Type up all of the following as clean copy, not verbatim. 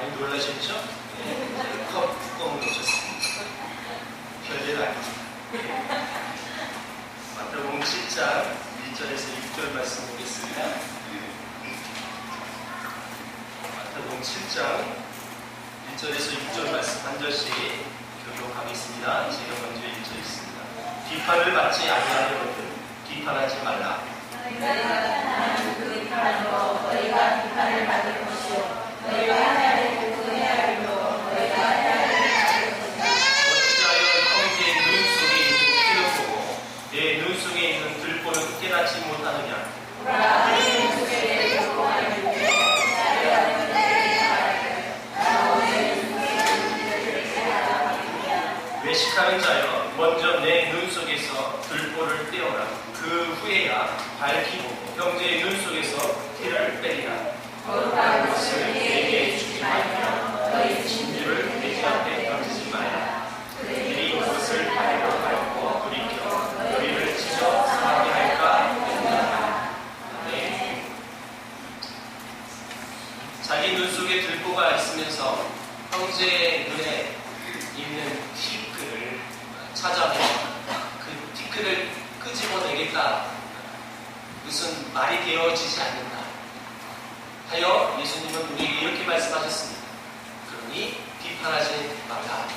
많이 놀라셨죠? 네, 컵 뚜껑을 놓으셨습니다. 별일 아닙니다. 마태복음 7장 1절에서 6절 말씀 보겠습니다. 마태복음 7장 1절에서 6절 말씀 한 절씩 교독하겠습니다. 제가 먼저 읽겠습니다. 비판을 받지 아니하려거든 비판하지 말라. 너희가 하나님 그 비판으로 너희가 비판을 받을 것이요 너희가 해야 되고 그 해야 할 일로 너희가 해야 될 것이다. 어찌하여 형제의 눈 속에 있는 티를 보고 내 눈 속에 있는 들보는 깨닫지 못하느냐. 보라 내 눈 속에 내 들보가 있는데 자유하는 자들이 말하기를 나도 내 눈 속에 있는 들을 깨닫아 하느냐. 외식하는 자여 먼저 내 눈 속에서 들보를 떼어라. 그 후에야 밝히 보고 형제의 눈 속에서 티를 빼리라. 거룩한 것을 내게 주지 말며 너희 진주를 돼지 앞에 던지지 마라. 그들이 그것을 발로 밟고 돌이켜 너희를 찢어 상하게 할까 염려하라. 네. 자기 눈 속에 들보가 있으면서 형제의 눈에 있는 티끌을 찾아내 그 티끌을 끄집어내겠다. 무슨 말이 되어지지 않는다 하여 예수님은 우리에게 이렇게 말씀하셨습니다. 그러니 비판하지 말라.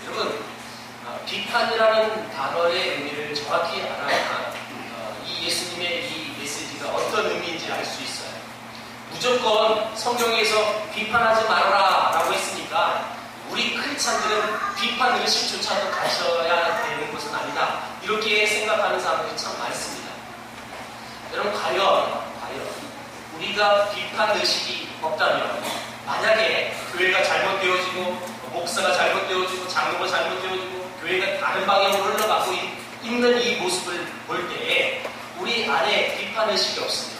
여러분, 비판이라는 단어의 의미를 정확히 알아야 이 예수님의 이 메시지가 어떤 의미인지 알 수 있어요. 무조건 성경에서 비판하지 말아라 라고 했으니까 우리 크리스찬들은 비판 의식조차도 가져야 되는 것은 아니다. 이렇게 생각하는 사람들이 참 많습니다. 여러분, 과연 우리가 비판 의식이 없다면 만약에 교회가 잘못되어지고 목사가 잘못되어지고 장로가 잘못되어지고 교회가 다른 방향으로 흘러가고 있는 이 모습을 볼 때 우리 안에 비판 의식이 없으면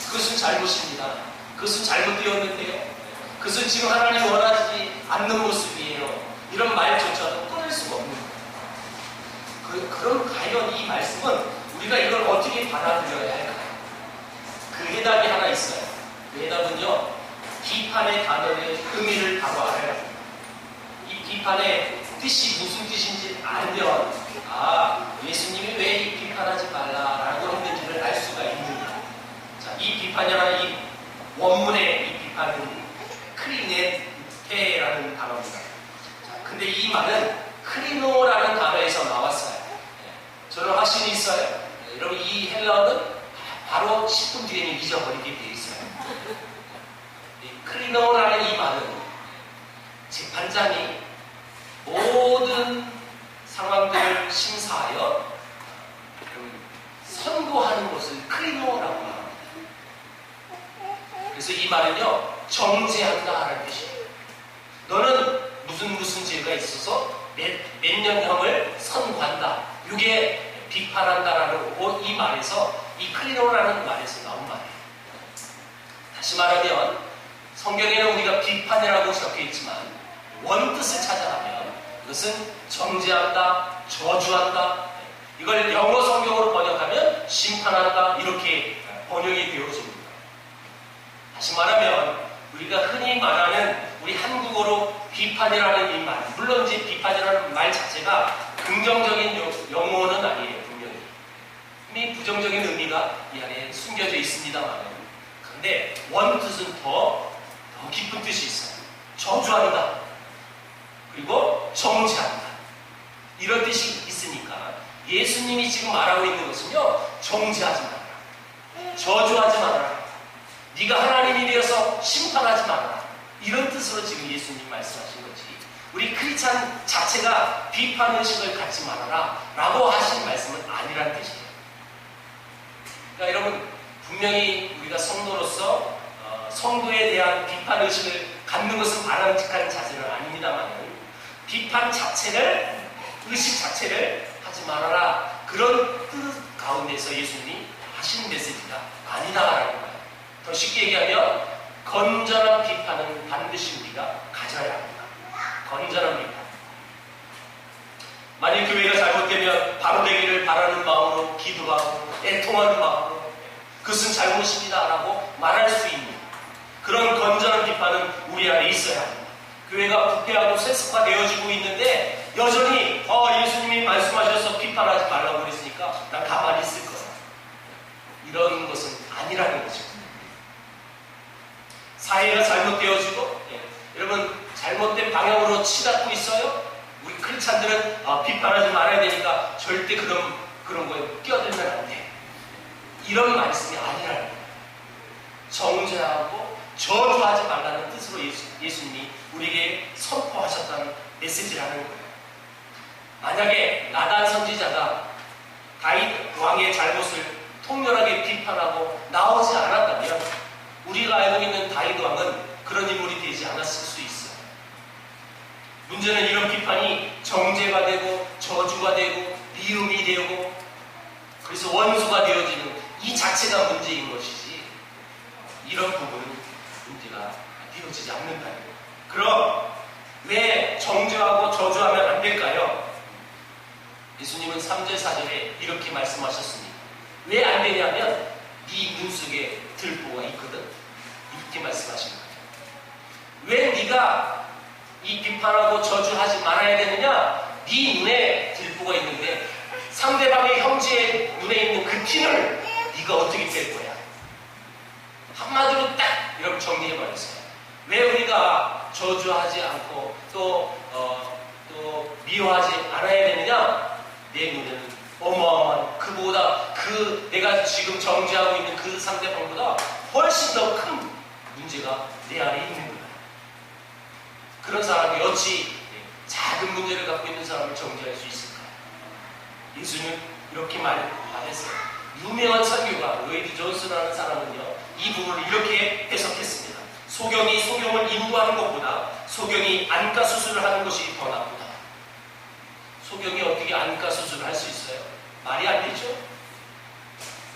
그것은 잘못입니다. 그것은 잘못되었는데요. 그것은 지금 하나님 원하지 않는 모습이에요. 이런 말조차도 끊을 수가 없는 거예요. 그럼 과연 이 말씀은 우리가 이걸 어떻게 받아들여야 할까요? 그 해답이 하나 있어요. 그 해답은요, 비판의 단어의 의미를 바로 알아야 합니다. 이 비판의 뜻이 무슨 뜻인지 알면, 예수님이 왜 이 비판하지 말라라고 했는지를 알 수가 있느냐. 자, 이 비판이라는 이 원문의 이 비판은 크리네테라는 단어입니다. 자, 근데 이 말은 크리노라는 단어에서 나왔어요. 저는 확신이 있어요. 여러분, 이 헬라어는 바로 10분 뒤에는 잊어버리게 되어 있어요. 크리노라는 이 말은 재판장이 모든 상황들을 심사하여 선고하는 것을 크리노라고 합니다. 그래서 이 말은요, 정죄한다라는 뜻이에요. 너는 무슨 죄가 있어서 몇 년형을 선고한다. 이게 비판한다라는 이 말에서, 이 크리노라는 말에서 나온 말이에요. 다시 말하면 성경에는 우리가 비판이라고 적혀 있지만 원뜻을 찾아가면 이것은 정죄한다, 저주한다. 이걸 영어 성경으로 번역하면 심판한다, 이렇게 번역이 되어집니다. 다시 말하면 우리가 흔히 말하는 우리 한국어로 비판이라는 이 말, 물론 이제 비판이라는 말 자체가 긍정적인 영어는 아니에요. 분명히 이미 부정적인 의미가 이 안에 숨겨져 있습니다만, 그런데 원뜻은 더 깊은 뜻이 있어요. 저주한다, 그리고 정죄한다, 이런 뜻이 있으니까 예수님이 지금 말하고 있는 것은요, 정죄하지 말아라, 저주하지 말아라, 네가 하나님이 되어서 심판하지 말아라, 이런 뜻으로 지금 예수님 말씀하신 거지, 우리 크리스찬 자체가 비판의식을 갖지 말아라 라고 하신 말씀은 아니란 뜻이에요. 그러니까 여러분, 분명히 우리가 성도로서 성도에 대한 비판의식을 갖는 것은 바람직한 자세는 아닙니다만, 비판 자체를, 의식 자체를 하지 말아라, 그런 뜻 가운데서 예수님이 하신 메시지가 아니다라는 거예요. 더 쉽게 얘기하면 건전한 비판은 반드시 우리가 가져야 합니다. 건전한 비판. 만일 교회가 잘못되면 바로 되기를 바라는 마음으로 기도하고 애통하는 마음으로 그것은 잘못입니다 라고 말할 수 있는 그런 성화는 우리 안에 있어야 합니다. 교회가 부패하고 세습화되어지고 있는데 여전히 예수님이 말씀하셔서 비판하지 말라고 그랬으니까 난 가만히 있을 거야. 이런 것은 아니라는 거죠. 사회가 잘못되어지고 여러분 잘못된 방향으로 치닫고 있어요. 우리 크리스찬들은 비판하지 말아야 되니까 절대 그런 거에 끼어들면 안 돼. 이런 말씀이 아니라는 거예요. 정죄하고 저주하지 말라는 뜻으로 예수님이 우리에게 선포하셨다는 메시지라는 거예요. 만약에 나단 선지자가 다윗 왕의 잘못을 통렬하게 비판하고 나오지 않았다면 우리가 알고 있는 다윗 왕은 그런 인물이 되지 않았을 수 있어요. 문제는 이런 비판이 정죄가 되고 저주가 되고 미움이 되고 그래서 원수가 되어지는 이 자체가 문제인 것이지 이런 부분은 문제가 되어지지 않는다는 거예요. 그럼 왜 정죄하고 저주하면 안 될까요? 예수님은 3절 4절에 이렇게 말씀하셨습니다. 왜 안 되냐면 네 눈 속에 들보가 있거든. 이렇게 말씀하신 거예요. 왜 네가 이 비판하고 저주하지 말아야 되느냐? 네 눈에 들보가 있는데 상대방의 형제의 눈에 있는 그 티를 네가 어떻게 뺄 거야? 한마디로 딱 이렇게 정리해버렸어요. 왜 우리가 저주하지 않고 또 미워하지 않아야 되느냐? 내 눈에는 어마어마한 그보다 내가 지금 정죄하고 있는 그 상대방보다 훨씬 더 큰 문제가 내 안에 있는 거야. 그런 사람이 어찌 작은 문제를 갖고 있는 사람을 정죄할 수 있을까? 예수는 이렇게 말했어요. 유명한 설교가 로이드 존스라는 사람은요, 이 부분을 이렇게 해석했습니다. 소경이 소경을 인도하는 것보다 소경이 안과 수술을 하는 것이 더 나쁘다. 소경이 어떻게 안과 수술을 할 수 있어요? 말이 안 되죠?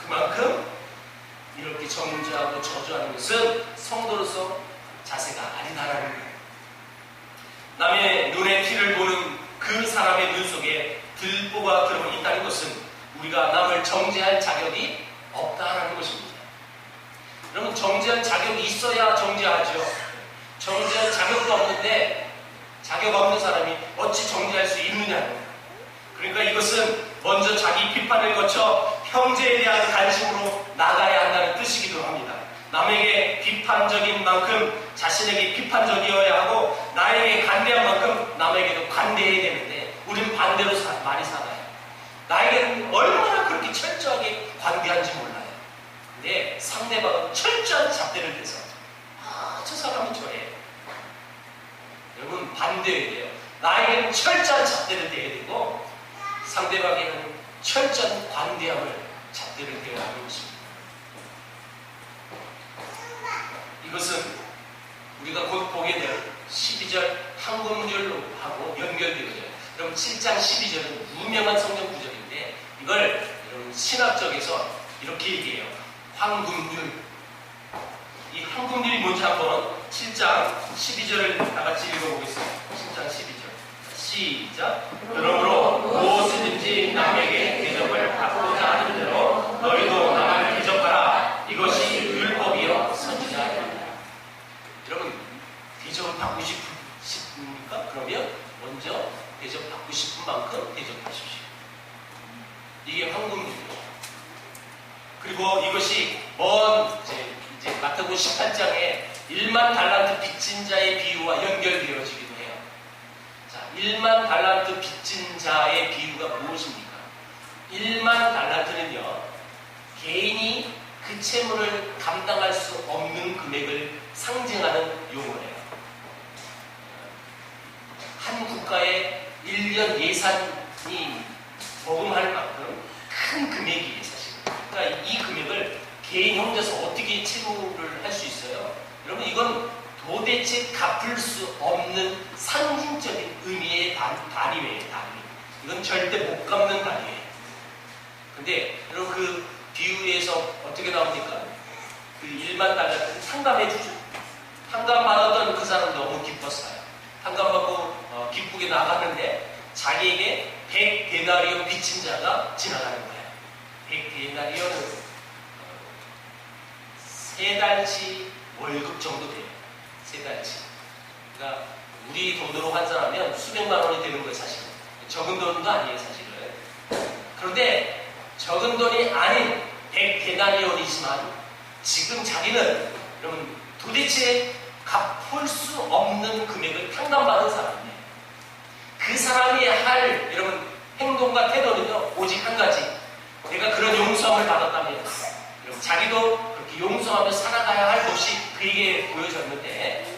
그만큼 이렇게 정죄하고 저주하는 것은 성도로서 자세가 아니다라는 거예요. 남의 눈에 피를 보는 그 사람의 눈 속에 들보가 들어있다는 것은 우리가 남을 정죄할 자격이 없다라는 것입니다. 여러분, 정죄할 자격이 있어야 정죄하죠. 정죄할 자격도 없는데 자격 없는 사람이 어찌 정죄할 수 있느냐는. 그러니까 이것은 먼저 자기 비판을 거쳐 형제에 대한 관심으로 나가야 한다는 뜻이기도 합니다. 남에게 비판적인 만큼 자신에게 비판적이어야 하고 나에게 관대한 만큼 남에게도 관대해야 되는데 우리는 반대로 많이 살아요. 나에게는 얼마나 그렇게 철저하게 관대한지 몰라요. 근데 상대방은 철저한 잣대를 대서 저 사람은 저래. 여러분, 반대해야 돼요. 나에게는 철저한 잣대를 대야 되고 상대방에게는 철저한 관대함을 잣대를 대야 하는 것입니다. 이것은 우리가 곧 보게 될 12절 한국문율로 하고 연결되어져요. 여러분, 7장 12절은 유명한 성경 구절인데 이걸 여러분 신학적에서 이렇게 얘기해요. 황금률. 이 황금률이 뭔지 한번 7장 12절을 다 같이 읽어보겠습니다. 7장 12절 시작. 그러므로 무엇이든지 남에게 대접을 받고자 하는 대로 너희도 남을 대접하라. 이것이 율법이요 선지자입니다. 여러분, 대접을 받고 싶습니까? 그러면 먼저 대접받고 싶은 만큼 대접하십시오. 이게 황금률이에요. 그리고 이것이 이제 마태복음 18장에 1만 달란트 빚진 자의 비유와 연결되어지기도 해요. 자, 1만 달란트 빚진 자의 비유가 무엇입니까? 1만 달란트는요, 개인이 그 채무를 감당할 수 없는 금액을 상징하는 용어예요. 한 국가의 1년 예산이 버금할 만큼 큰 금액이에요, 사실. 그러니까 이 금액을 개인 혼자서 어떻게 채무를 할 수 있어요? 여러분, 이건 도대체 갚을 수 없는 상징적인 의미의 단위예요, 단위. 이건 절대 못 갚는 단위예요. 근데 여러분, 그 비유에서 어떻게 나옵니까? 그 1만 달러를 상담해 주죠. 상담받았던 그 사람 너무 기뻤어요. 상담받고 기쁘게 나갔는데 자기에게 100데나리온 빚진 자가 지나가는 거예요. 100데나리온은 3달치 월급 정도 돼요. 세 달치. 그러니까 우리 돈으로 환산하면 수백만 원이 되는 거예요, 사실은. 적은 돈도 아니에요, 사실은. 그런데 적은 돈이 아닌 100데나리온이지만 지금 자기는 여러분 도대체 갚을 수 없는 금액을 탕감받은 사람이에요. 그 사람이 할 여러분 행동과 태도는요 오직 한 가지. 내가 그런 용서함을 받았다면 여러분 자기도 그렇게 용서하며 살아가야 할 것이 그에게 보여졌는데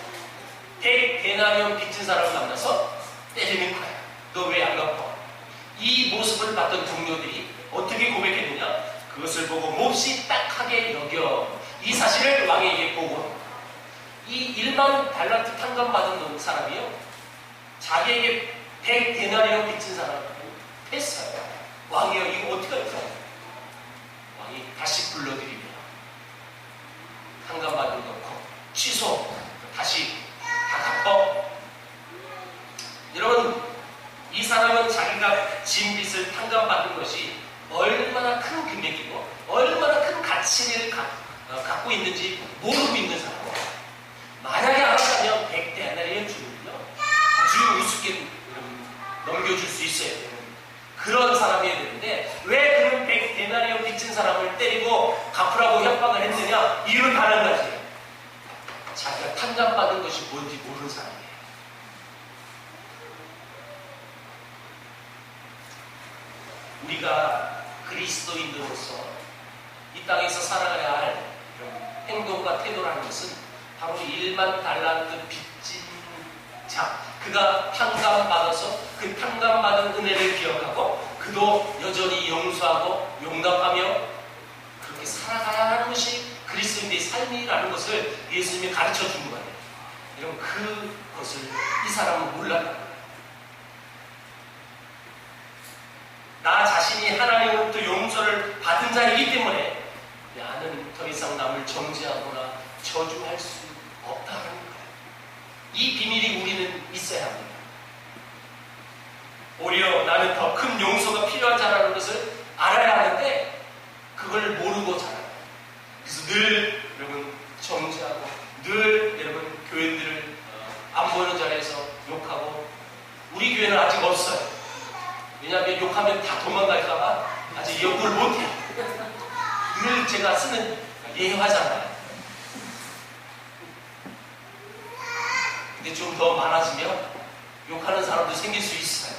100데나리온 빚진 사람을 만나서 때리는 거야. 너 왜 안 갚아? 이 모습을 봤던 동료들이 어떻게 고백했느냐? 그것을 보고 몹시 딱하게 여겨 이 사실을 왕에게 보고합니다. 이 1만 달란트 탕감받은 사람이요 자기에게 100데나리온 빚진 사람을 했어요. 왕이요 이거 어떻게 할까요? 왕이 다시 불러들이며 탕감받은 거 취소 다시 다 갚어. 여러분 이 사람은 자기가 진 빚을 탕감받은 것이 얼마나 큰 금액이고 얼마나 큰 가치를 갖고 있는지 모르고 있는 사람이에요. 만약에 알았다면 100데나리온 주면요 아주 우습게 넘겨줄 수 있어야 되는 그런 사람이어야 되는데 왜 그런 100데나리온 빚진 사람을 때리고 갚으라고 협박을 했느냐? 이유는 단 한 가지예요. 자기가 탕감받은 것이 뭔지 모르는 사람이에요. 우리가 그리스도인으로서 이 땅에서 살아가야 할 행동과 태도라는 것은 바로 1만 달란트 빚진 자, 그가 탕감받아서 그 탕감받은 은혜를 기억하고 그도 여전히 용서하고 용납하며 그렇게 살아가야 하는 것이 그리스도인의 삶이라는 것을 예수님이 가르쳐 준 거예요. 여러분 그것을 이 사람은 몰랐다. 나 자신이 하나님으로부터 용서를 받은 자이기 때문에 나는 더 이상 남을 정죄하거나 저주할 수 없다는 거예요. 이 비밀이 우리는 있어야 합니다. 오히려 나는 더 큰 용서가 필요한 자라는 것을 알아야 하는데 그걸 모르고 자라요. 그래서 늘 여러분 정죄하고 늘 여러분 교인들을 안 보이는 자리에서 욕하고 우리 교회는 아직 없어요. 왜냐하면 욕하면 다 도망갈까봐 아직 욕을 못해요. 늘 제가 쓰는 예화잖아요. 근데 좀 더 많아지면 욕하는 사람도 생길 수 있어요.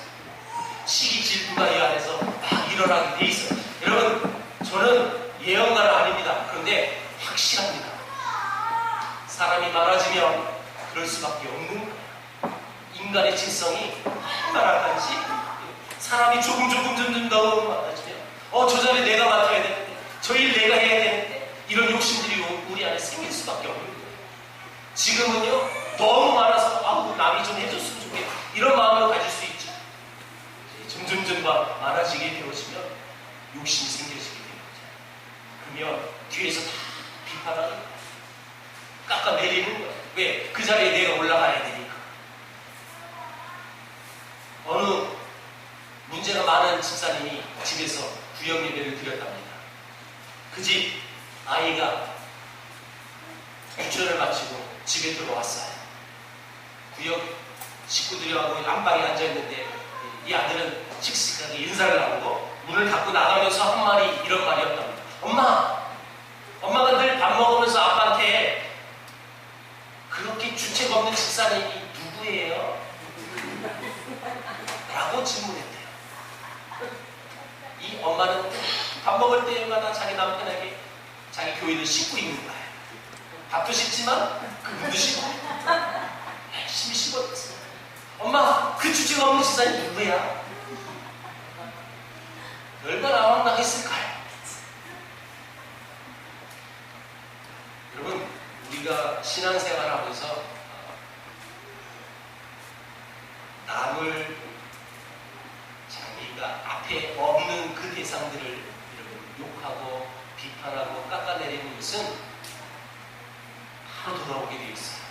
시기 질투가 이 안에서 막 일어나게 돼 있어요. 여러분 저는 예언가는 아닙니다. 그런데 확실합니다. 사람이 많아지면 그럴 수밖에 없는 거예요. 인간의 질성이 얼마나 간지 사람이 조금 너무 많아지면 저 자리 내가 맡아야 되는데 저 일 내가 해야 되는데 이런 욕심들이 우리 안에 생길 수밖에 없는 거예요. 지금은요 너무 많아서 남이 좀 해줬으면 좋겠다 이런 마음을 가질 수 있죠. 점점 많아지게 되어지면 욕심이 생겨지게 되는 거죠. 그러면 뒤에서 다 비판하는 거예요. 깎아내리는 거예요. 왜? 그 자리에 내가 올라가야 되니까. 어느 문제가 많은 집사님이 집에서 구역 예배를 드렸답니다. 그 집 아이가 유치원을 마치고 집에 들어왔어요. 구역 식구들하고 안방에 앉아있는데 이 아들은 씩씩하게 인사를 나누고 문을 닫고 나가면서 한 말이 이런 말이었답니다. 엄마가 늘 밥 먹으면서 아빠한테 그렇게 주책 없는 집사님이 누구예요? 라고 질문했대요. 이 엄마는 밥 먹을 때마다 자기 남편에게 자기 교인을 씻고 있는 거예요. 밥도 씻지만 그분도 씻고 열심히 씹었어요. 엄마 그 주책 없는 집사님 누구야? 얼마나 황당했을까요? 여러분 우리가 신앙생활하면서 남을 자기가 앞에 없는 그 대상들을 욕하고 비판하고 깎아내리는 것은 바로 돌아오게 되어 있어요.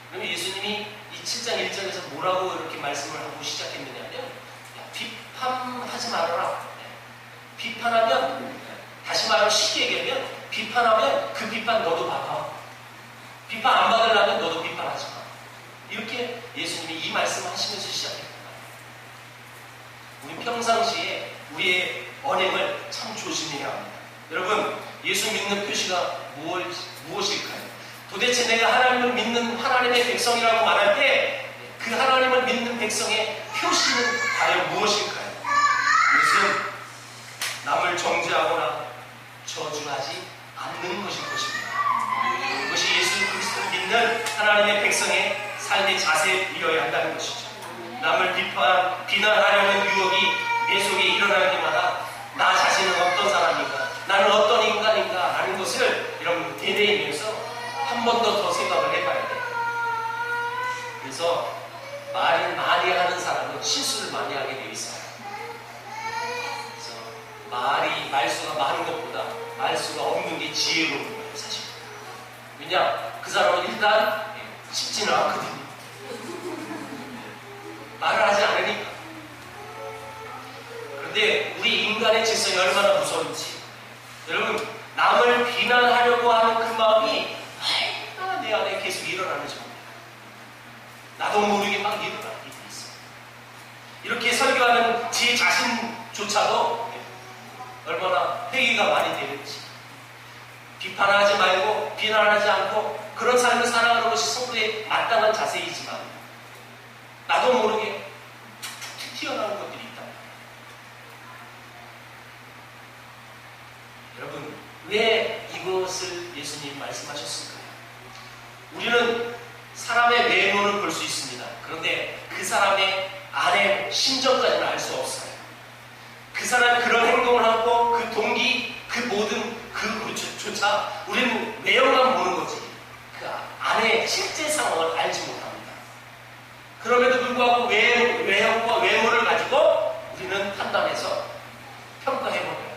그러면 예수님이 이 7장 1절에서 뭐라고 이렇게 말씀을 하고 시작했느냐면 비판하지 말아라. 비판하면 다시 말하면 쉽게 얘기하면 비판하면 그 비판 너도 받아. 비판 안 받으려면 너도 비판하지 마. 이렇게 예수님이 이 말씀을 하시면서 시작했단 말이에요. 우리 평상시에 우리의 언행을 참 조심해야 합니다. 여러분, 예수 믿는 표시가 무엇일까요? 도대체 내가 하나님을 믿는 하나님의 백성이라고 말할 때 그 하나님을 믿는 백성의 표시는 과연 무엇일까요? 이것은 남을 정죄하거나 저주하지 않는 것일 것입니다. 그것이 예수 그리스도를 믿는 하나님의 백성의 삶의 자세이어야 한다는 것이죠. 남을 비난하려는 유혹이 내 속에 일어날 때마다 나 자신은 어떤 사람인가, 나는 어떤 인간인가 라는 것을 여러분 되뇌이면서 한 번 더 생각을 해봐야 돼요. 그래서 말을 많이 하는 사람은 실수를 많이 하게 되어 있어요. 그래서 말수가 많은 것보다 말수가 없는 게 지혜로운 거예요, 사실. 왜냐? 그 사람은 일단 쉽지는 않거든요. 말을 하지 않으니까. 그런데 우리 인간의 질성이 얼마나 무서운지. 여러분, 남을 비난하려고 하는 그 마음이 내 안에 계속 일어나는 겁니다. 나도 모르게 막 일어나게 돼 있어요. 이렇게 설교하는 제 자신조차도 얼마나 회의가 많이 되는지. 비판하지 말고 비난하지 않고 그런 삶을 살아가는 것이 성도의 마땅한 자세이지만 나도 모르게 툭툭 튀어나오는 것들이 있다. 여러분, 왜 이것을 예수님 말씀하셨을까요? 우리는 사람의 외모는 볼 수 있습니다. 그런데 그 사람의 안에 심정까지는 알 수 없어요. 그 사람이 그런 행동을 하고 그 동기, 그 모든 그조차 우리는 외형만 보는 거지 그 안에 실제 상황을 알지 못합니다. 그럼에도 불구하고 외형과 외모를 가지고 우리는 판단해서 평가해버려요.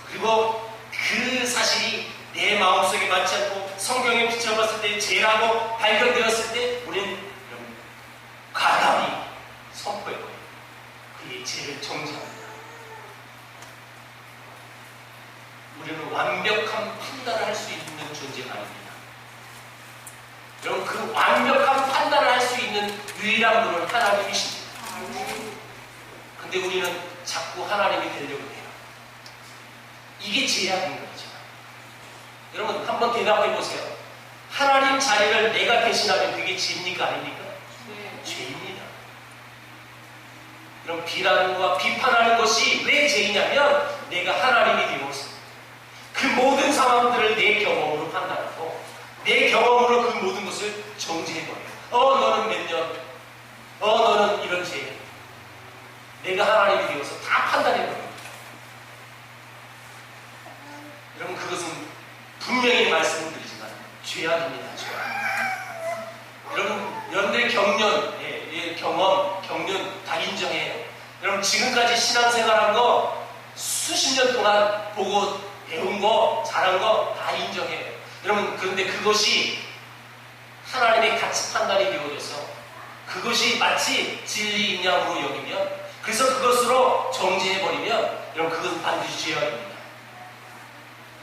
그리고 그 사실이 내 마음속에 맞지 않고 성경에 비춰봤을 때 죄라고 발견되었을 때 우리는 과감히 선포해버려요. 그의 죄를 정죄합니다. 우리는 완벽한 판단을 할 수 있는 존재가 아닙니다. 여러분, 그 완벽한 판단을 할 수 있는 유일한 분은 하나님이십니다. 근데 우리는 자꾸 하나님이 되려고 해요. 이게 죄악인 거죠. 여러분, 한번 대답해 보세요. 하나님 자리를 내가 대신하면 그게 죄입니까? 아닙니까? 네. 죄입니다. 그럼 비난과 비판하는 것이 왜 죄이냐면 내가 하나님이 되어서 그 모든 상황들을 내 경험으로 판단하고 내 경험으로 그 모든 것을 정죄해버려요. 너는 몇 년, 너는 이런 죄. 내가 하나님이 되어서 다 판단해버려요. 여러분, 그것은 분명히 말씀을 드리지만 죄악입니다. 죄악. 여러분, 여러분들의 경륜 다 인정해요. 여러분, 지금까지 신앙생활한 거 수십 년 동안 보고 배운 거, 잘한 거 다 인정해요. 여러분, 그런데 그것이 하나님의 가치 판단이 되어져서 그것이 마치 진리인 양으로 여기면 그래서 그것으로 정죄해버리면 여러분, 그것은 반드시 죄악입니다.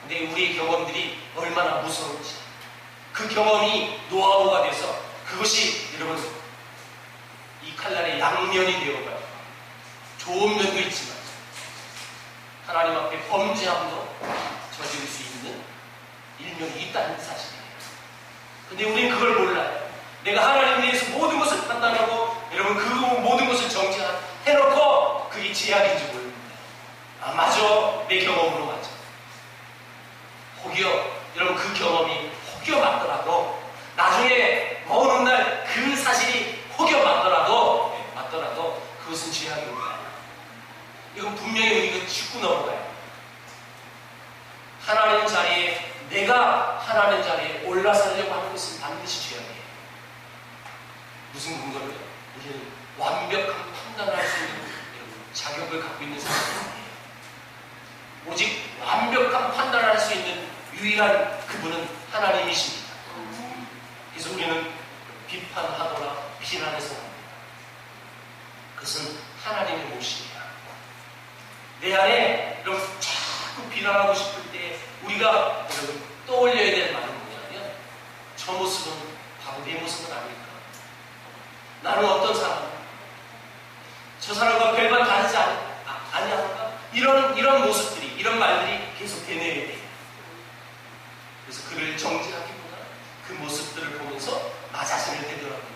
근데 우리의 경험들이 얼마나 무서운지 그 경험이 노하우가 돼서 그것이 여러분 이 칼날의 양면이 되어가요. 좋은 면도 있지만 하나님 앞에 범죄함도 저지를 수 있는 일면이 있다는 사실이에요. 근데 우리는 그걸 몰라요. 내가 하나님에 대해서 모든 것을 판단하고 여러분 그 모든 것을 정죄해놓고 그게 죄악인지 모릅니다. 맞아. 내 경험으로 맞아. 혹여 여러분 그 경험이 혹여 맞더라도 나중에 어느 날 그 사실이 혹여 맞더라도 그것은 죄악입니다. 이건 분명히 우리가 짚고 넘어가요. 하나님 자리에 내가 하나님 자리에 올라서려고 하는 것은 반드시 죄악이에요. 무슨 근거로요? 우리는 완벽한 판단을 할 수 있는 자격을 갖고 있는 사람이에요. 오직 완벽한 판단을 할 수 있는 유일한 그분은 하나님이십니다. 그래서 우리는 비판하거나 비난해서 합니다. 그것은 하나님의 모습이야. 내 안에 이런 자꾸 비난하고 싶을 때 우리가 떠올려야 될 말은 뭐냐면 내 모습은 아닐까? 나는 어떤 사람? 저 사람과 별반 다르지 아니한가? 이런 모습들이, 이런 말들이 계속 되뇌야 돼. 그래서 그를 정죄하기보다 그 모습들을 보면서 나 자신을 되돌아보는 것.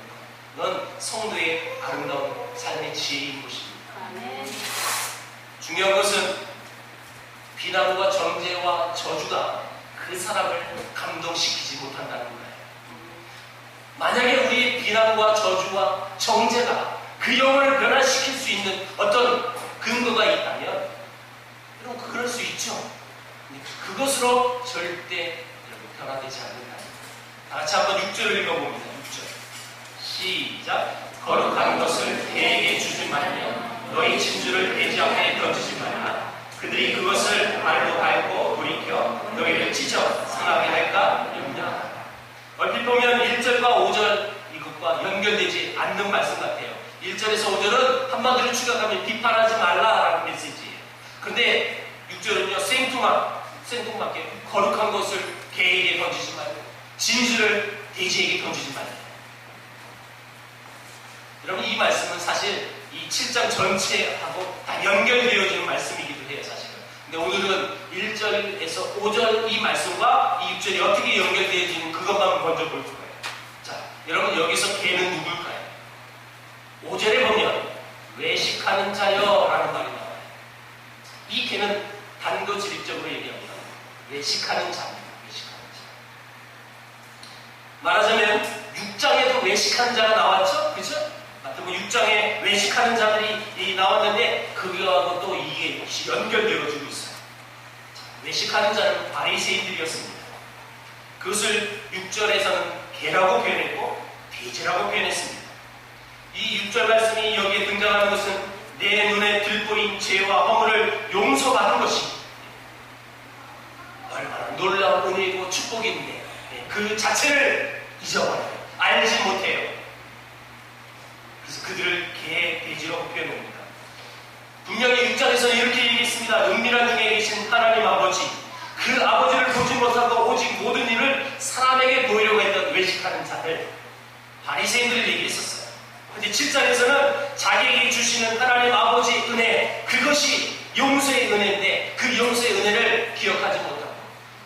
넌 성도의 아름다운 삶의 지혜인 것입니다. 중요한 것은 비난과 정죄와 저주가 그 사람을 감동시키지 못한다는 거예요. 만약에 우리의 비난과 저주와 정죄가 그 영혼을 변화시킬 수 있는 어떤 근거가 있다면 여러분 그럴 수 있죠. 그것으로 절대 변화되지 않는다. 다 같이 한번 6절을 읽어봅니다. 6절 시작. 거룩한 것을 개에게 주지 말며 너희 진주를 돼지 앞에 던지지 말라. 그들이 그것을 발로 밟고 돌이켜 너희를 찢어 상하게 할까 염려하라. 얼핏 보면 1절과 5절 이것과 연결되지 않는 말씀 같아요. 1절에서 5절은 한마디로 추격하면 비판하지 말라라는 메시지예요. 그런데 6절은요 생뚱맞게 거룩한 것을 개에게 던지지 말고 진주를 돼지에게 던지지 말라. 여러분 이 말씀은 사실 이 7장 전체하고 다 연결되어지는 말씀이기도 해요, 사실은. 근데 오늘은 1절에서 5절 이 말씀과 이 6절이 어떻게 연결되어지는 그것만 먼저 볼 거예요. 자, 여러분 여기서 개는 누굴까요? 5절에 보면 외식하는 자여 라는 말이 나와요. 이 개는 단도직입적으로 얘기합니다. 외식하는 자입니다. 외식하는 자. 말하자면 6장에도 외식하는 자가 나왔죠? 그죠? 마태복음 6장에 외식하는 자들이 나왔는데 그거하고 또 이게 역시 연결되어지고 있어요. 외식하는 자는 바리새인들이었습니다. 그것을 6절에서는 개라고 표현했고 돼지라고 표현했습니다. 이 6절 말씀이 여기에 등장하는 것은 내 눈에 들보인 죄와 허물을 용서받은 것이 얼마나 놀라운 은혜이고 축복인데 그 자체를 잊어버려요. 알지 못해요. 그래서 그들을 개, 돼지라고 표현합니다. 분명히 6장에서는 이렇게 얘기했습니다. 은밀한 중에 계신 하나님 아버지, 그 아버지를 보지 못하고 오직 모든 일을 사람에게 보이려고 했던 외식하는 자들, 바리새인들을 얘기했었어요. 근데 7장에서는 자기에게 주시는 하나님 아버지 은혜, 그것이 용서의 은혜인데 그 용서의 은혜를 기억하지 못하고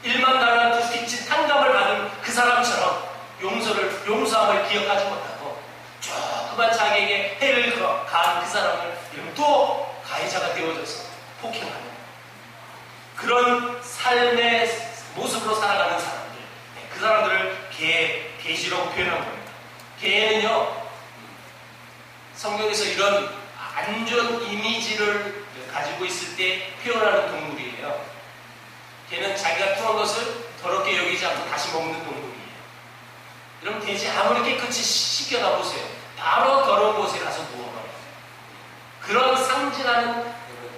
1만 달란트 빚진 탕감을 받은 그 사람처럼 용서함을 기억하지 못하고 조그만 자기에게 해를 가한 그 사람을 또 가해자가 되어져서 폭행하는 그런 삶의 모습으로 살아가는 사람들, 그 사람들을 개지라고 표현한 겁니다. 개는요, 성경에서 이런 안 좋은 이미지를 가지고 있을 때 표현하는 동물이에요. 개는 자기가 투한 것을 더럽게 여기지 않고 다시 먹는 동물이에요. 그럼 돼지 아무리 깨끗이 씻겨놔 보세요. 바로 더러운 곳에 가서 누워버려요. 그런 상징하는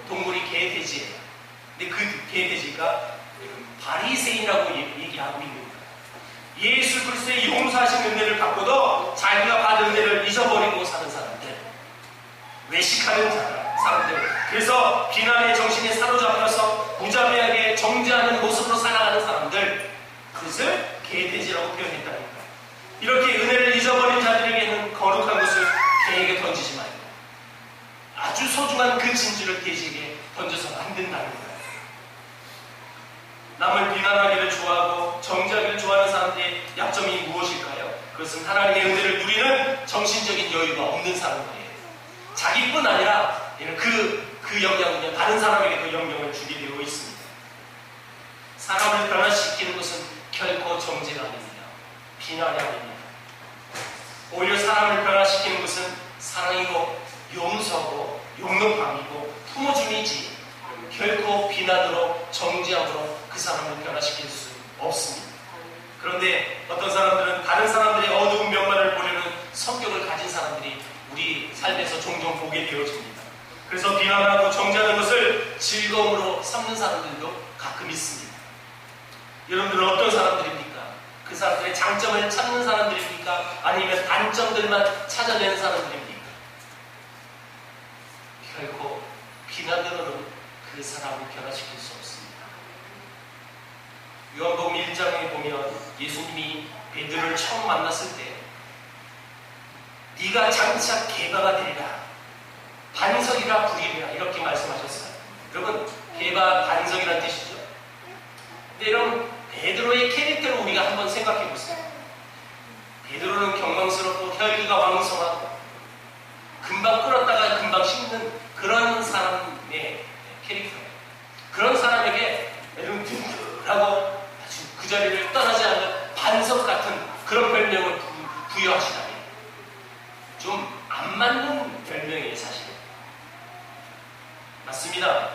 동물이 개, 돼지예요. 근데 그 개, 돼지가 바리새인이라고 얘기하고 있는 거예요. 예수 그리스도의 용서하신 은혜를 받고도 자기가 받은 은혜를 잊어버리고 사는 사람들, 외식하는 사람들, 그래서 비난의 정신에 사로잡혀서 무자비하게 정죄하는 모습으로 살아가는 사람들, 그것을 개, 돼지라고 표현했다니까. 이렇게 은혜를 잊어버린 자들에게는 거룩한 것을 개에게 던지지 말고 아주 소중한 그 진주를 돼지에게 던져서는 안 된다는 거예요. 남을 비난하기를 좋아하고 정죄하기를 좋아하는 사람들의 약점이 무엇일까요? 그것은 하나님의 은혜를 누리는 정신적인 여유가 없는 사람들이에요. 자기뿐 아니라 그 영향은요, 다른 사람에게도 영향을 주게 되어 있습니다. 사람을 변화시키는 것은 결코 정죄가 아닙니다. 비난이 아닙니다. 오히려 사람을 변화시키는 것은 사랑이고 용서고 용납함이고 품어줌이지 결코 비난으로 정죄함으로 그 사람을 변화시킬 수 없습니다. 그런데 어떤 사람들은 다른 사람들의 어두운 면만을 보려는 성격을 가진 사람들이 우리 삶에서 종종 보게 되어집니다. 그래서 비난하고 정죄하는 것을 즐거움으로 삼는 사람들도 가끔 있습니다. 여러분들은 어떤 사람들입니까? 그 사람들의 장점을 찾는 사람들입니까? 아니면 단점들만 찾아내는 사람들입니까? 결코 비난으로는 그 사람을 변화시킬 수 없습니다. 요한복음 1장에 보면 예수님이 베드로를 처음 만났을 때 네가 장차 개바가 되리라. 반석이라 불이리라. 이렇게 말씀하셨어요. 여러분, 개바 반석이라는 뜻이죠. 근데 여러분, 베드로의 캐릭터를 우리가 한번 생각해 보세요. 베드로는 경망스럽고 혈기가 왕성하고 금방 끓었다가 금방 식는 그런 사람의 캐릭터예요. 그런 사람에게 여러분 든든하고 아주 그 자리를 떠나지 않는 반석 같은 그런 별명을 부여하시다니 좀 안 맞는 별명이에요, 사실. 맞습니다.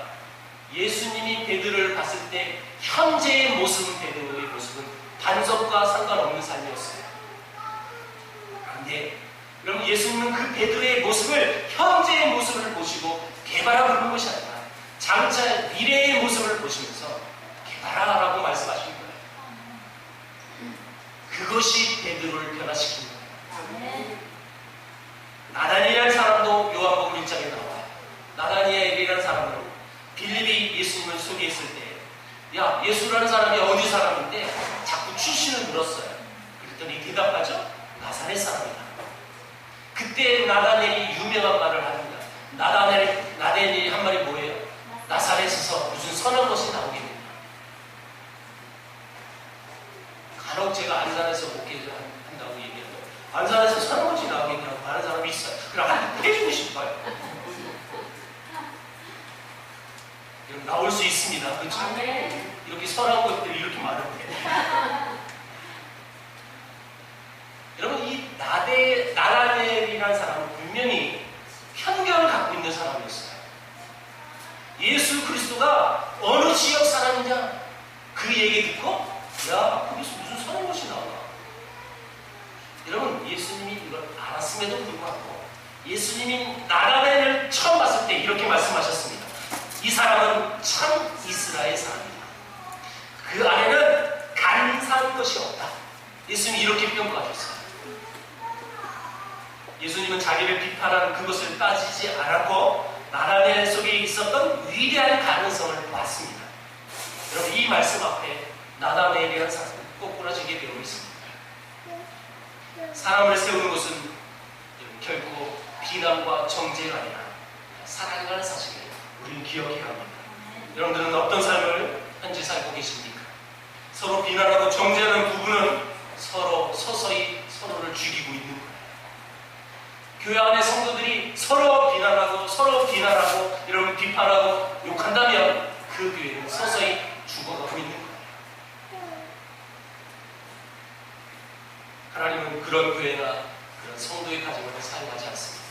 예수님이 베드로를 봤을 때 현재의 모습은, 베드로의 모습은 반석과 상관없는 삶이었어요. 그런데 여러분, 예수님은 그 베드로의 모습을, 현재의 모습을 보시고 개바라 부르는 것이 아니라 장차 미래의 모습을 보시면서 개바라라고 말씀하신 거예요. 그것이 베드로를 변화시킨 거예요. 나다니엘이라는 사람도 요한복음 1장에 나와요. 나다니엘이라는 사람은 빌립이 예수님을 소개했을 때, 야, 예수라는 사람이 어디 사람인데 자꾸 출신을 물었어요. 그랬더니 대답하죠. 나사렛 사람이다. 그때 나다니엘이 유명한 말을 합니다. 나다니엘이 한 말이 뭐예요? 나사렛에서 무슨 선한 것이 나오겠느냐. 간혹 제가 안산에서 목회한다고 얘기해도 안산에서 선한 것이 나오겠냐고 하는 사람이 있어요. 그럼 한번 해주고 싶어요. 나올 수 있습니다. 그렇죠? 이렇게 선한 것들이 이렇게 많은데. 여러분, 이 나다니엘이라는 사람은 분명히 편견을 갖고 있는 사람이었어요. 예수 그리스도가 어느 지역 사람이냐 그 얘기 듣고, 야, 거기서 무슨 선한 것이 나오나. 여러분, 예수님이 이걸 알았음에도 불구하고 예수님이 나다니엘을 처음 봤을 때 이렇게 말씀하셨습니다. 이 사람은 참 이스라엘 사람이다. 그 안에는 간사한 것이 없다. 예수님이 이렇게 평가하셨어요. 예수님은 자기를 비판하는 그것을 따지지 않았고 나다니엘 속에 있었던 위대한 가능성을 보았습니다. 여러분, 이 말씀 앞에 나다니엘이라는 사람은 꼬꾸라지게 되어 있습니다. 사람을 세우는 것은 결코 비난과 정죄가 아니라 사랑이라는 사실을 우리는 기억해야 합니다. 여러분들은 어떤 삶을 현재 살고 계십니까? 서로 비난하고 정죄하는 부분은 서로 서서히 서로를 죽이고 있는 거예요. 교회 안에 성도들이 서로 비난하고 이런 비판하고 욕한다면 그 교회는 서서히 죽어가고 있는 거예요. 하나님은 그런 교회나 그런 성도의 가정을 사용하지 않습니다.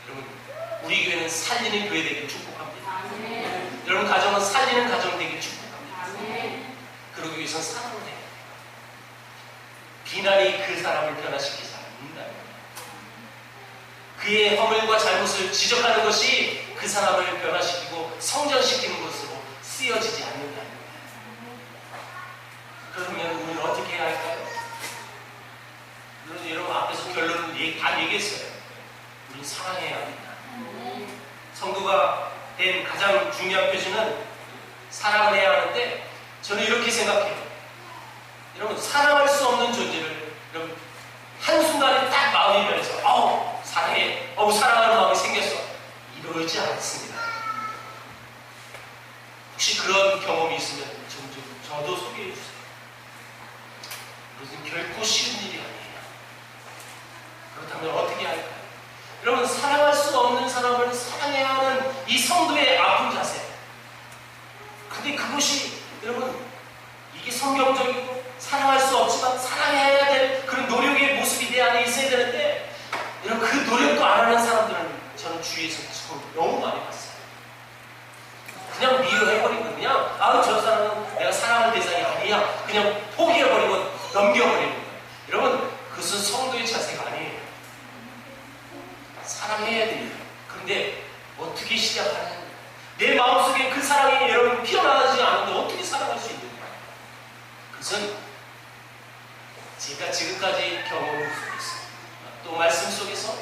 여러분, 우리 교회는 살리는 교회 되길 축복합니다. 아멘. 여러분 가정은 살리는 가정 되길 축복합니다. 아멘. 그러기 위해서는 사랑을 해요. 비난이 그 사람을 변화시키지 않는다. 그의 허물과 잘못을 지적하는 것이 그 사람을 변화시키고 성장시키는 것으로 쓰여지지 않는다. 그러면 우리는 어떻게 해야 할까요? 여러분 앞에서 결론을 다 얘기했어요. 우리는 사랑해야 합니다. 성도가 된 가장 중요한 표시는 사랑을 해야 하는데, 저는 이렇게 생각해요. 여러분, 사랑할 수 없는 존재를 여러분 한순간에 딱 마음이 변해서 사랑해, 사랑하는 마음이 생겼어, 이러지 않습니다. 혹시 그런 경험이 있으면 저도 소개해 주세요. 이것은 결코 쉬운 일이 아니에요. 그렇다면 어떻게 할까요? 여러분, 사랑할 수 없는 사람을 사랑해야 하는 이 성도의 아픈 자세. 근데 그것이 여러분, 이게 성경적이고 사랑할 수 없지만 사랑해야 될 그런 노력의 모습이 내 안에 있어야 되는데, 여러분, 그 노력도 안 하는 사람들은 저는 주위에서 너무 많이 봤어요. 그냥 미워해버리고 그냥 저 사람은 내가 사랑할 대상이 아니야, 그냥 포기해버리고 넘겨버리는 거예요. 여러분, 그것은 성도의 자세가 아니에요. 사랑해야 됩니다. 그런데 어떻게 시작하느냐. 내 마음속에 그 사랑이 여러분 피어나지 않는데 어떻게 사랑할 수 있는가. 그것은 제가 지금까지 경험 속에서 또 말씀 속에서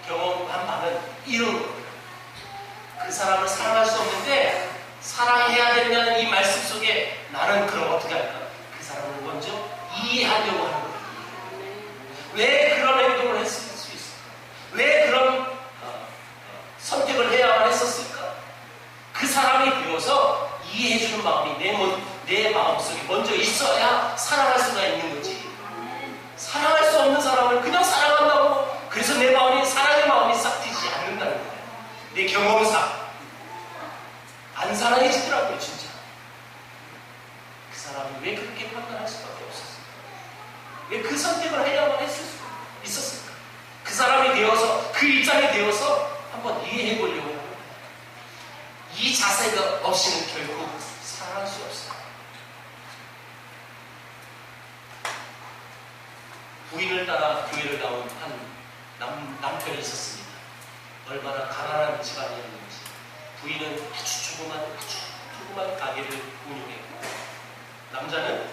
경험한 바는 이런 거예요. 그 사람을 사랑할 수 없는데 사랑해야 된다는 이 말씀 속에 나는 그럼 어떻게 할까? 그 사람을 먼저 이해하려고 하는 거예요. 왜 그런 행동을 살려주는 마음이 내 마음속에 먼저 있어야 사랑할 수가 있는 거지. 사랑할 수 없는 사람을 그냥 사랑한다고 그래서 내 마음이 사랑의 마음이 싹 트지 않는다는 거예요. 내 경험상 안 사랑해지더라고요. 진짜 그 사람이 왜 그렇게 판단할 수밖에 없었을까? 왜 그 선택을 하려고 있었을까? 그 사람이 되어서 그 입장이 되어서 한번 이해해 보려고 합니다. 이 자세가 없이는 결국 사랑할 수 없어요. 부인을 따라 교회를 나온 한 남편이 있었습니다. 얼마나 가난한 집안이었는지. 부인은 아주 조그만 가게를 운영했고 남자는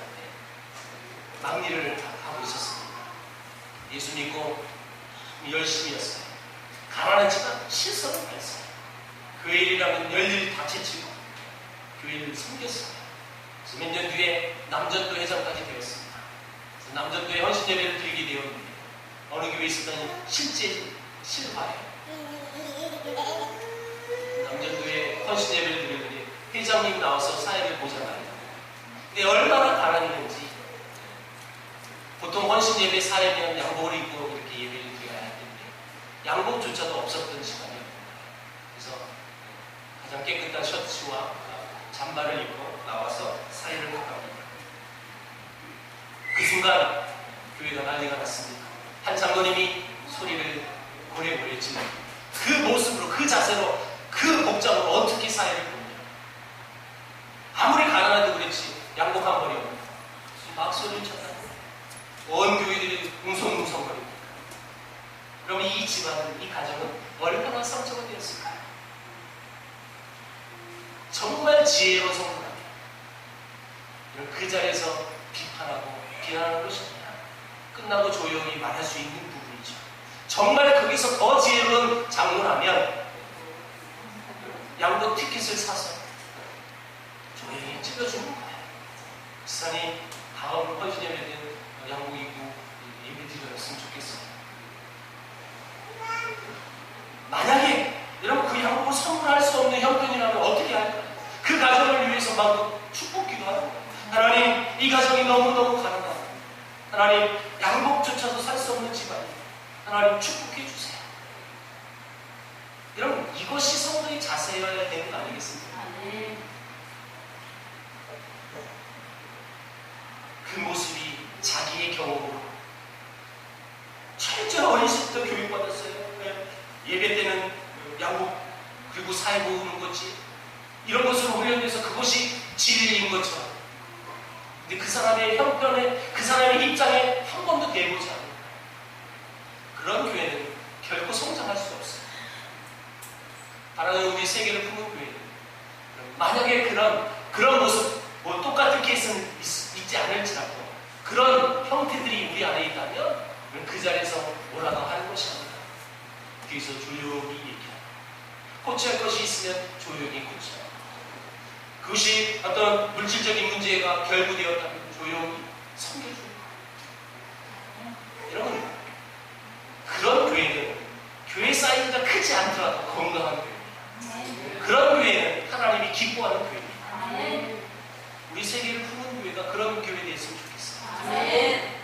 막일을 하고 있었습니다. 예수 믿고 열심히 했어요. 가난한 집안 실수를 했어요. 교회 일이라면 열일 다 채치고 교회를 섬겼어요. 그래서 몇 년 뒤에 남전도 회장까지 되었습니다. 그래서 남전도에 헌신 예배를 드리게 되었는데 어느 교회에 있었더니 실화예요. 남전도에 헌신 예배를 드리는데 회장님 나와서 사회를 보잖아요. 근데 얼마나 가난했는지. 보통 헌신 예배 사회면 양복을 입고 이렇게 예배를 드려야 하는데 양복조차도 없었던 시간이었습니다. 그래서 가장 깨끗한 셔츠와 잠바를 입고 나와서 사회를 나갑니다. 그 순간 교회가 난리가 났습니다. 한 장로님이 소리를 고래고래 지르고 그 모습으로 그 자세로 그 복장으로 어떻게 사회를 보냐. 아무리 가난해도 그렇지 양복 한 벌이 없는 막 소리를 쳤다. 온 교회들이 웅성웅성거립니다. 그럼 이 집안은, 이 가정은 얼마나 상처가 되었을까요? 정말 지혜로운 성도랍니다. 그 자리에서 비판하고 비난하는 것이 아니라 끝나고 조용히 말할 수 있는 부분이죠. 정말 거기서 더 지혜로운 장로라면 양복 티켓을 사서 조용히 찍어주는 거예요. 지사님 다음 헌신 예배 때는 양복 입고 예배 드렸으면 좋겠어요. 만약에 여러분 그 양복을 선물할 수 없는 형편이라면 어떻게 할까요? 그 가정을 위해서 막 축복 기도하는 거예요. 하나님, 이 가정이 너무너무 가난하다. 하나님, 양복조차도 살 수 없는 집안이에요. 하나님, 축복해 주세요. 여러분, 이것이 성도의 자세여야 되는 거 아니겠습니까? 그 모습이 자기의 경험으로 철저히 어린 시부터 교육받았어요. 예배 때는 양복 그리고 사회복 입는 거지 이런 것으로 훈련돼서 그것이 진리인 것처럼. 근데 그 사람의 형편에 그 사람의 입장에 한 번도 대보지 않는 그런 교회는 결코 성장할 수 없어요. 하나님 우리 세계를 품은 교회는 만약에 그런 모습 뭐 똑같은 케이스는 있지 않을지라도 그런 형태들이 우리 안에 있다면 그 자리에서 뭐라고 하는 것이 아니다. 뒤에서 조용히 얘기하고 고쳐야 할 것이 있으면 조용히 고쳐야 그것이 어떤 물질적인 문제가 결부되었다면 조용히 섬겨주는 거예요. 여러분 그런 교회는 교회 사이즈가 크지 않더라도 건강한 교회입니다. 그런 교회는 하나님이 기뻐하는 교회입니다. 우리 세계를 품은 교회가 그런 교회 되었으면 좋겠어요.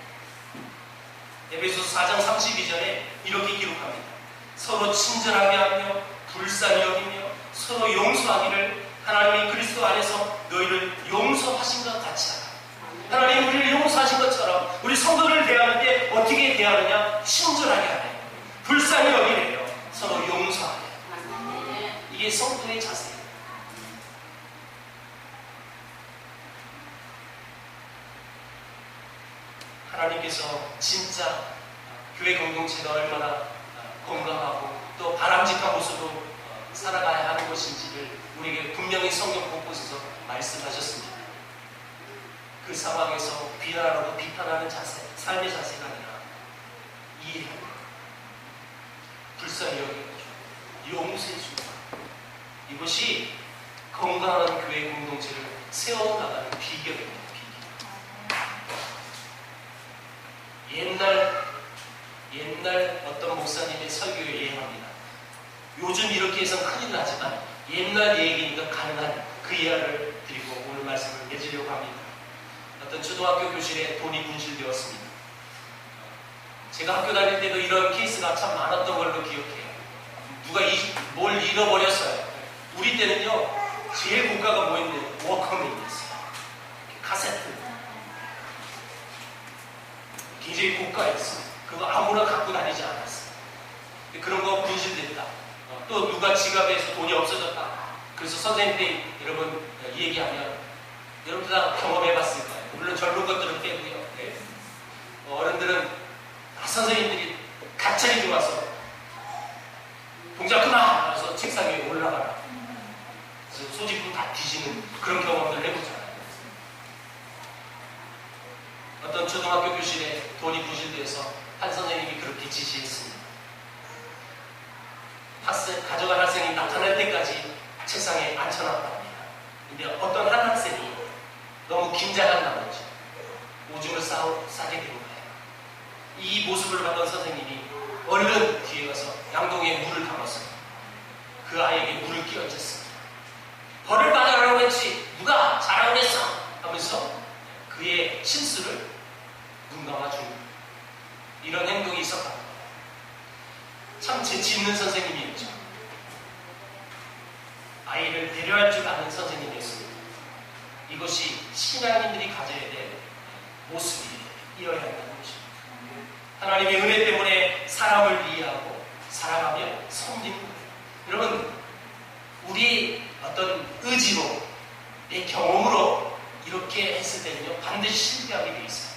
에베소서 4장 32절에 이렇게 기록합니다. 서로 친절하게 하며 불쌍히 여기며 서로 용서하기를 하나님이 그리스도 안에서 너희를 용서하신 것 같이 하라. 하나님 우리를 용서하신 것처럼 우리 성도를 대할 때 어떻게 대하느냐? 친절하게 하래요. 불쌍히 여기래요. 서로 용서하래요. 이게 성도의 자세예요. 하나님께서 진짜 교회 공동체가 얼마나 건강하고 또 바람직한 모습으로 살아가야 하는 것인지를 우리에게 분명히 성경 곳곳에서 말씀하셨습니다. 그 상황에서 비난하고 비판하는 자세, 삶의 자세가 아니라 이해하고 불쌍히 여기고 용서해주고 이것이 건강한 교회 공동체를 세워나가는 비결입니다. 옛날 어떤 목사님의 설교에 예합니다. 요즘 이렇게 해서 큰일 나지만 옛날 얘기니까 가능한 그 예화를 드리고 오늘 분실되려고 합니다. 어떤 초등학교 교실에 돈이 분실되었습니다. 제가 학교 다닐 때도 이런 케이스가 참 많았던 걸로 기억해요. 누가 뭘 잃어버렸어요. 우리 때는요, 제일 고가가 뭐였냐면 워커맨이었어요. 카세트. 굉장히 고가였어요. 그거 아무나 갖고 다니지 않았어요. 그런 거 분실됐다. 또 누가 지갑에서 돈이 없어졌다. 그래서 선생님들이 여러분 얘기하면 여러분들 다 경험해봤을 거예요. 물론 젊은 것들은 빼고요. 네. 어른들은 선생님들이 갑자기 들어와서 동작 그만! 그래서 책상 위에 올라가라. 그래서 소지품 다 뒤지는 그런 경험들 해보잖아요. 어떤 초등학교 교실에 돈이 분실돼서 한 선생님이 그렇게 지시했습니다. 가져간 학생이 나타날 때까지 책상에 앉혀놨답니다. 근데 어떤 한 학생이 너무 긴장한 나머지 오줌을 싸게 된 거예요. 이 모습을 봤던 선생님이 얼른 뒤에 가서 양동이에 물을 담았어요. 그 아이에게 물을 끼얹었습니다. 벌을 받아라고 했지 누가 잘하고 했어 하면서 그의 실수를 눈 감아주는 이런 행동이 있었다. 참 재치 있는 선생님이었죠. 아이를 배려할 줄 아는 선생님이었습니다. 이것이 신앙인들이 가져야 될 모습이어야 한다는 것입니다. 하나님의 은혜 때문에 사람을 이해하고 살아가며 섬기는 거예요. 여러분, 우리 어떤 의지로 내 경험으로 이렇게 했을 때는요 반드시 실패하게 돼 있어요.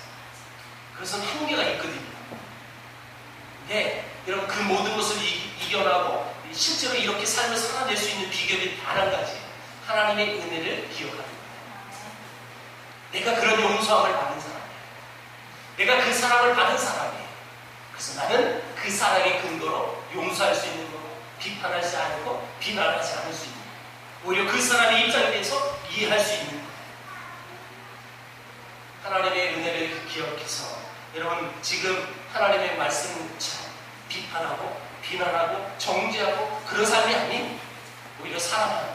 그것은 한계가 있거든요. 네, 여러분 그 모든 것을 이겨나고 실제로 이렇게 삶을 살아낼 수 있는 비결이 단 한 가지, 하나님의 은혜를 기억하는 거예요. 내가 그런 용서함을 받은 사람이에요. 내가 그 사랑을 받은 사람이에요. 그래서 나는 그 사랑의 근거로 용서할 수 있는 거고 비판하지 않고 비난하지 않을 수 있는 거예요. 오히려 그 사람의 입장에 대해서 이해할 수 있는 거예요. 하나님의 은혜를 기억해서 여러분 지금 하나님의 말씀처럼 비판하고 비난하고 정죄하고 그런 삶이 아닌 오히려 사랑하고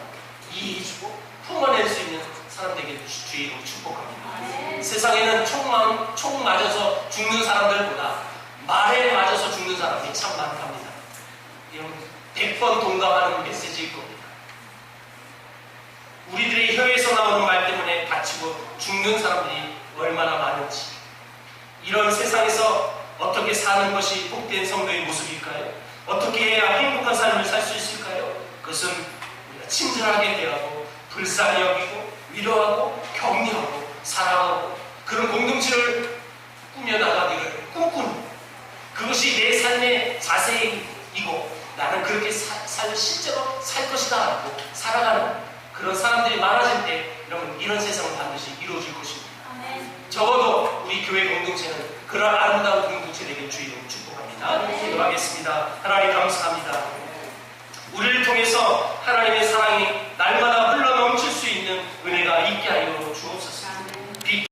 이해해주고 품어낼 수 있는 사람 되게 주의 이름으로 축복합니다. 세상에는 총 맞아서 죽는 사람들보다 말에 맞아서 죽는 사람이 참 많답니다. 여러분 100번 동감하는 메시지일 겁니다. 우리들의 혀에서 나오는 말 때문에 다치고 죽는 사람들이 얼마나 많은지, 이런 세상에서 어떻게 사는 것이 복된 성도의 모습일까요? 어떻게 해야 행복한 삶을 살 수 있을까요? 그것은 우리가 친절하게 대하고 불쌍히 여기고 위로하고 격려하고 사랑하고 그런 공동체를 꾸며나가기를 꿈꾸는, 그것이 내 삶의 자세이고 나는 그렇게 실제로 살 것이다 하고 살아가는 그런 사람들이 많아질 때 여러분 이런 세상은 반드시 이루어질 것입니다. 적어도 우리 교회 공동체는 그런 아름다운 공동체 되길 주의 이름으로 축복합니다. 기도하겠습니다. 하나님 감사합니다. 우리를 통해서 하나님의 사랑이 날마다